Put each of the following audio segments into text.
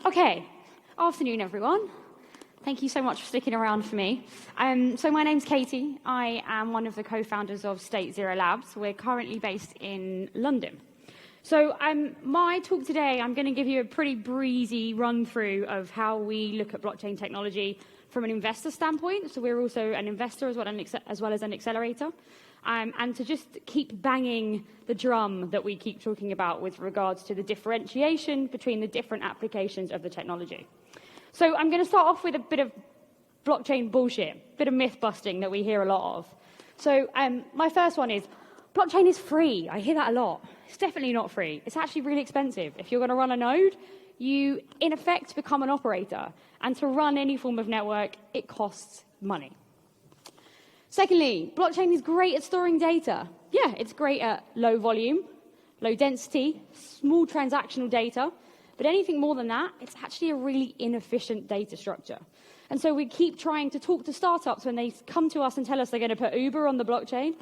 Okay, afternoon everyone. Thank you so much for sticking around for me. So my name's Katie. I am one of the co-founders of State Zero Labs. We're currently based in London. So my talk today, I'm going to give you a pretty breezy run-through of how we look at blockchain technology from an investor standpoint. So we're also an investor as well as an accelerator. And to just keep banging the drum that we keep talking about with regards to the differentiation between the different applications of the technology. So I'm going to start off with a bit of blockchain bullshit, a bit of myth busting that we hear a lot of. So my first one is, blockchain is free. I hear that a lot. It's definitely not free. It's actually really expensive. If you're going to run a node, you, in effect, become an operator. And to run any form of network, it costs money. Secondly, blockchain is great at storing data. Yeah, it's great at low volume, low density, small transactional data. But anything more than that, it's actually a really inefficient data structure. And so we keep trying to talk to startups when they come to us and tell us they're going to put Uber on the blockchain.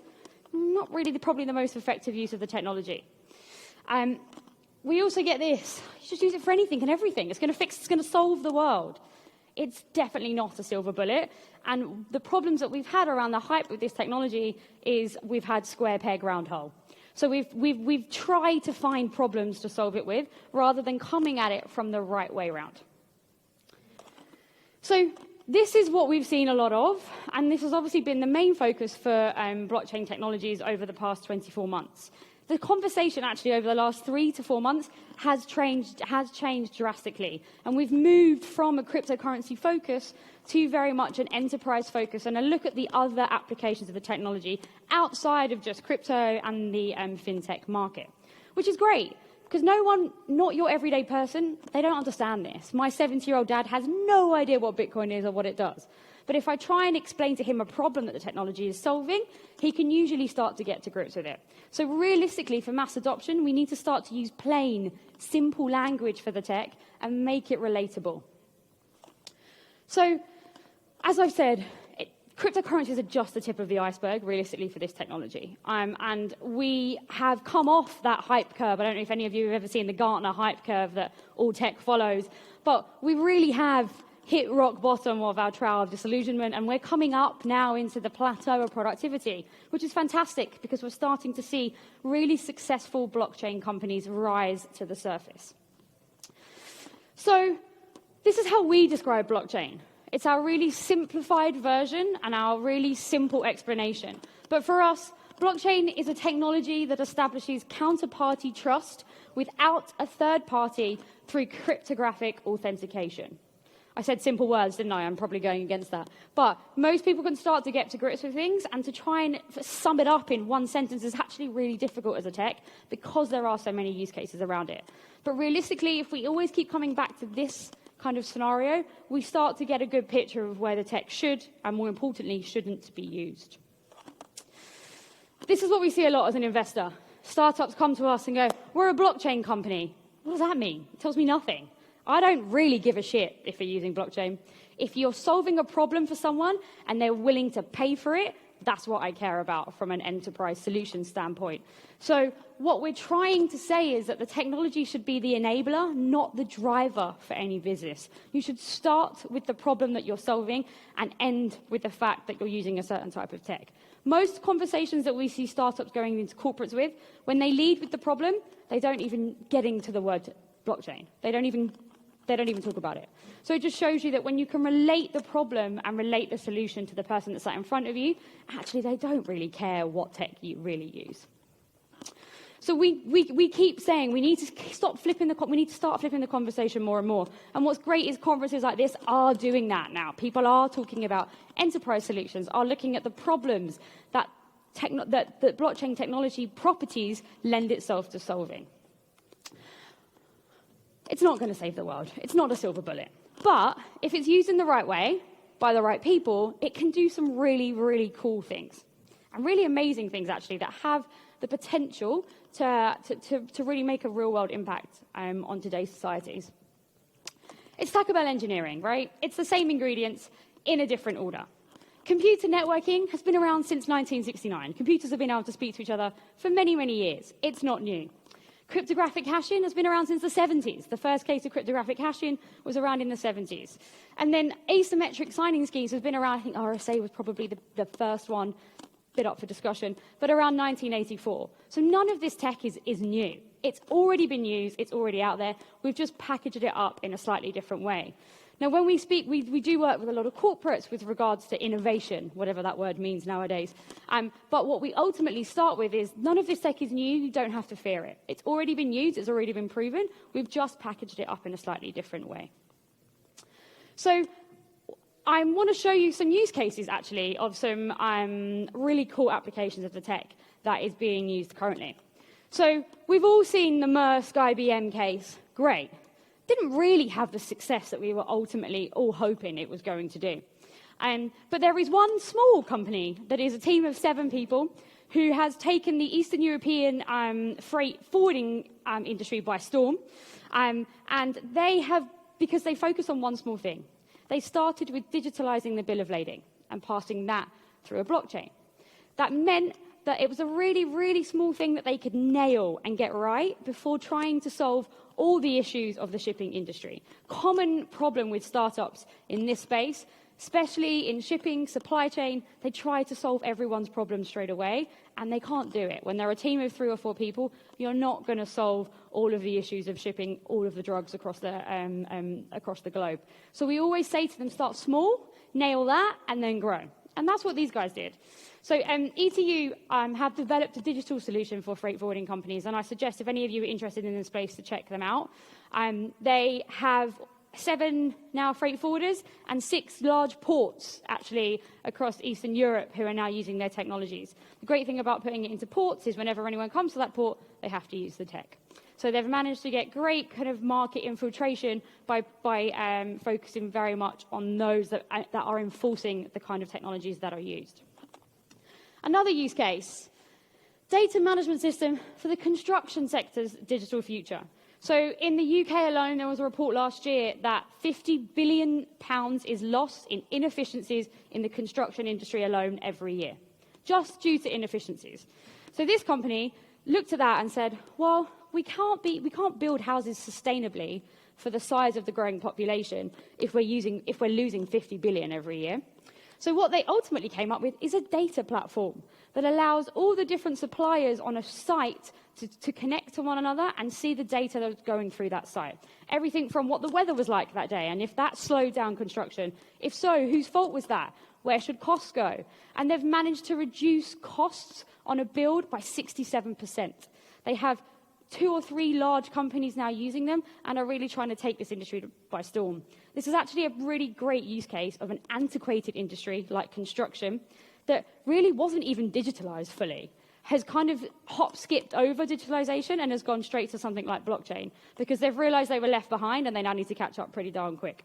Not really probably the most effective use of the technology. We also get this. You just use it for anything and everything. It's going to solve the world. It's definitely not a silver bullet. And the problems that we've had around the hype with this technology is we've had square peg round hole. So we've tried to find problems to solve it with rather than coming at it from the right way around. So this is what we've seen a lot of, and this has obviously been the main focus for blockchain technologies over the past 24 months. The conversation actually over the last 3 to 4 months has changed drastically. And we've moved from a cryptocurrency focus to very much an enterprise focus and a look at the other applications of the technology outside of just crypto and the fintech market, which is great because not your everyday person, they don't understand this. My 70-year-old dad has no idea what Bitcoin is or what it does. But if I try and explain to him a problem that the technology is solving, he can usually start to get to grips with it. So realistically, for mass adoption, we need to start to use plain, simple language for the tech and make it relatable. So, as I've said, cryptocurrencies are just the tip of the iceberg, realistically, for this technology. And we have come off that hype curve. I don't know if any of you have ever seen the Gartner hype curve that all tech follows. But we really have hit rock bottom of our trail of disillusionment, and we're coming up now into the plateau of productivity, which is fantastic because we're starting to see really successful blockchain companies rise to the surface. So this is how we describe blockchain. It's our really simplified version and our really simple explanation. But for us, blockchain is a technology that establishes counterparty trust without a third party through cryptographic authentication. I said simple words, didn't I? I'm probably going against that. But most people can start to get to grips with things, and to try and sum it up in one sentence is actually really difficult as a tech because there are so many use cases around it. But realistically, if we always keep coming back to this kind of scenario, we start to get a good picture of where the tech should, and more importantly, shouldn't be used. This is what we see a lot as an investor. Startups come to us and go, we're a blockchain company. What does that mean? It tells me nothing. I don't really give a shit if you're using blockchain. If you're solving a problem for someone and they're willing to pay for it, that's what I care about from an enterprise solution standpoint. So what we're trying to say is that the technology should be the enabler, not the driver for any business. You should start with the problem that you're solving and end with the fact that you're using a certain type of tech. Most conversations that we see startups going into corporates with, when they lead with the problem, they don't even get into the word blockchain. They don't even talk about it. So it just shows you that when you can relate the problem and relate the solution to the person that's sat in front of you, actually they don't really care what tech you really use. So we keep saying we need to start flipping the conversation more and more. And what's great is conferences like this are doing that now. People are talking about enterprise solutions, are looking at the problems that blockchain technology properties lend itself to solving. It's not going to save the world. It's not a silver bullet. But if it's used in the right way, by the right people, it can do some really, really cool things. And really amazing things, actually, that have the potential to really make a real-world impact on today's societies. It's Taco Bell engineering, right? It's the same ingredients in a different order. Computer networking has been around since 1969. Computers have been able to speak to each other for many, many years. It's not new. Cryptographic hashing has been around since the 70s. The first case of cryptographic hashing was around in the 70s. And then asymmetric signing schemes has been around, I think RSA was probably the first one, bit up for discussion, but around 1984. So none of this tech is new. It's already been used, it's already out there. We've just packaged it up in a slightly different way. Now, when we speak, we do work with a lot of corporates with regards to innovation, whatever that word means nowadays. But what we ultimately start with is none of this tech is new. You don't have to fear it. It's already been used. It's already been proven. We've just packaged it up in a slightly different way. So I want to show you some use cases, actually, of some really cool applications of the tech that is being used currently. So we've all seen the Maersk IBM case. Great. Didn't really have the success that we were ultimately all hoping it was going to do. But there is one small company that is a team of 7 people who has taken the Eastern European freight forwarding industry by storm. And they have, because they focus on one small thing, they started with digitalizing the bill of lading and passing that through a blockchain. That meant that it was a really, really small thing that they could nail and get right before trying to solve all the issues of the shipping industry. Common problem with startups in this space, especially in shipping, supply chain, they try to solve everyone's problems straight away, and they can't do it. When they're a team of 3 or 4 people, you're not going to solve all of the issues of shipping all of the drugs across the globe. So we always say to them, start small, nail that, and then grow. And that's what these guys did. So ETU have developed a digital solution for freight forwarding companies, and I suggest if any of you are interested in this space to check them out. They have 7 now freight forwarders and 6 large ports, actually, across Eastern Europe who are now using their technologies. The great thing about putting it into ports is whenever anyone comes to that port, they have to use the tech. So they've managed to get great kind of market infiltration by focusing very much on those that are enforcing the kind of technologies that are used. Another use case, data management system for the construction sector's digital future. So in the UK alone, there was a report last year that £50 billion is lost in inefficiencies in the construction industry alone every year, just due to inefficiencies. So this company looked at that and said, well, we can't build houses sustainably for the size of the growing population if we're losing 50 billion every year. So what they ultimately came up with is a data platform that allows all the different suppliers on a site to connect to one another and see the data that's going through that site. Everything from what the weather was like that day, and if that slowed down construction. If so, whose fault was that? Where should costs go? And they've managed to reduce costs on a build by 67%. They have 2 or 3 large companies now using them and are really trying to take this industry by storm. This is actually a really great use case of an antiquated industry like construction that really wasn't even digitalized fully, has kind of hop-skipped over digitalization and has gone straight to something like blockchain because they've realized they were left behind and they now need to catch up pretty darn quick.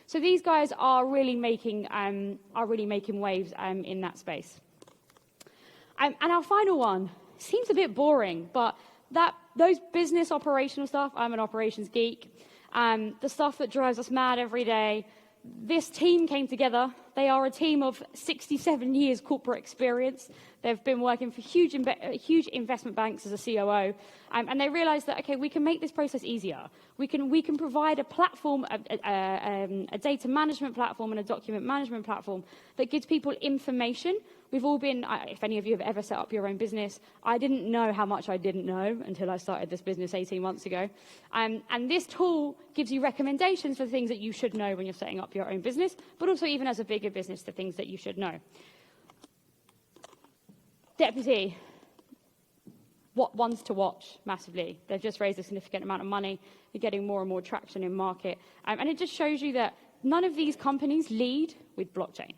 So these guys are really making waves in that space. And our final one seems a bit boring, but those business operational stuff, I'm an operations geek, the stuff that drives us mad every day, this team came together. They are a team of 67 years corporate experience. They've been working for huge investment banks as a COO, and they realized that, okay, we can make this process easier. We can provide a platform, a data management platform and a document management platform that gives people information. We've all been, if any of you have ever set up your own business, I didn't know how much I didn't know until I started this business 18 months ago. And this tool gives you recommendations for things that you should know when you're setting up your own business, but also even as a bigger business, the things that you should know. Deputy, what ones to watch massively. They've just raised a significant amount of money. They're getting more and more traction in market. And it just shows you that none of these companies lead with blockchain.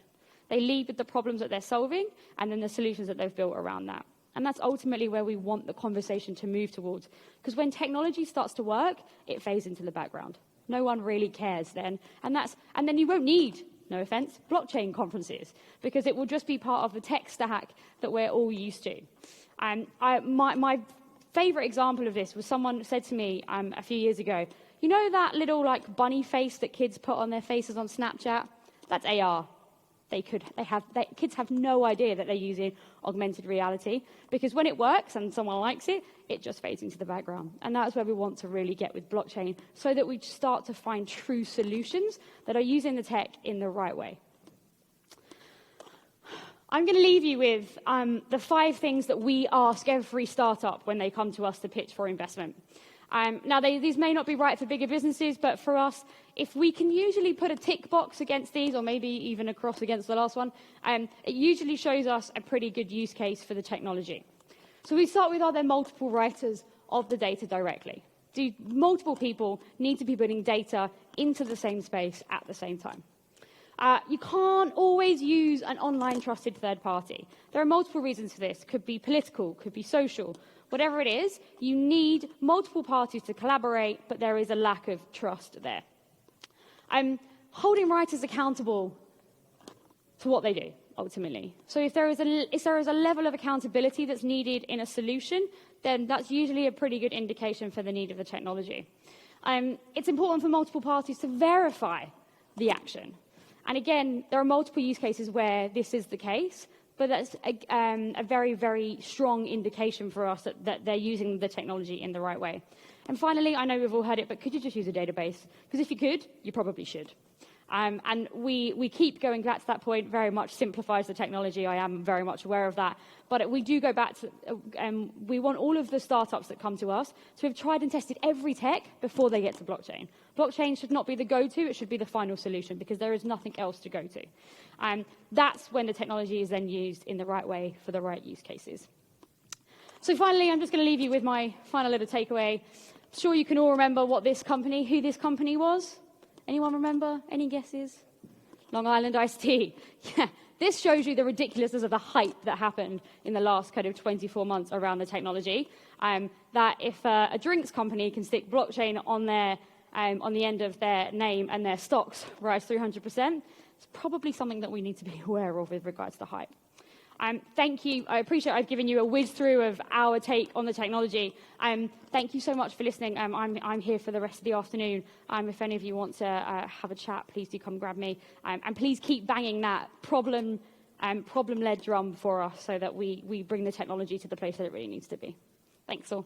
They lead with the problems that they're solving and then the solutions that they've built around that. And that's ultimately where we want the conversation to move towards. Because when technology starts to work, it fades into the background. No one really cares then. And then you won't need, no offense, blockchain conferences, because it will just be part of the tech stack that we're all used to. My favorite example of this was someone said to me a few years ago, you know that little like bunny face that kids put on their faces on Snapchat? That's AR. kids have no idea that they're using augmented reality, because when it works and someone likes it, it just fades into the background. And that's where we want to really get with blockchain, so that we start to find true solutions that are using the tech in the right way. I'm going to leave you with the 5 things that we ask every startup when they come to us to pitch for investment. Now, these may not be right for bigger businesses, but for us, if we can usually put a tick box against these, or maybe even a cross against the last one, it usually shows us a pretty good use case for the technology. So we start with, are there multiple writers of the data directly? Do multiple people need to be putting data into the same space at the same time? You can't always use an online trusted third party. There are multiple reasons for this. Could be political, could be social. Whatever it is, you need multiple parties to collaborate, but there is a lack of trust there. Holding writers accountable to what they do, ultimately. So if there is a level of accountability that's needed in a solution, then that's usually a pretty good indication for the need of the technology. It's important for multiple parties to verify the action. And again, there are multiple use cases where this is the case, but that's a very, very strong indication for us that they're using the technology in the right way. And finally, I know we've all heard it, but could you just use a database? Because if you could, you probably should. And we keep going back to that point. Very much simplifies the technology. I am very much aware of that. But we do go back to, we want all of the startups that come to us to have tried and tested every tech before they get to blockchain. Blockchain should not be the go-to. It should be the final solution, because there is nothing else to go to. That's when the technology is then used in the right way for the right use cases. So finally, I'm just going to leave you with my final little takeaway. I'm sure you can all remember who this company was. Anyone remember? Any guesses? Long Island iced tea. Yeah, this shows you the ridiculousness of the hype that happened in the last kind of 24 months around the technology. That if a drinks company can stick blockchain on the end of their name and their stocks rise 300%, it's probably something that we need to be aware of with regards to hype. Thank you. I appreciate I've given you a whiz through of our take on the technology. Thank you so much for listening. I'm here for the rest of the afternoon. If any of you want to have a chat, please do come grab me. And please keep banging that problem-led drum for us, so that we bring the technology to the place that it really needs to be. Thanks all.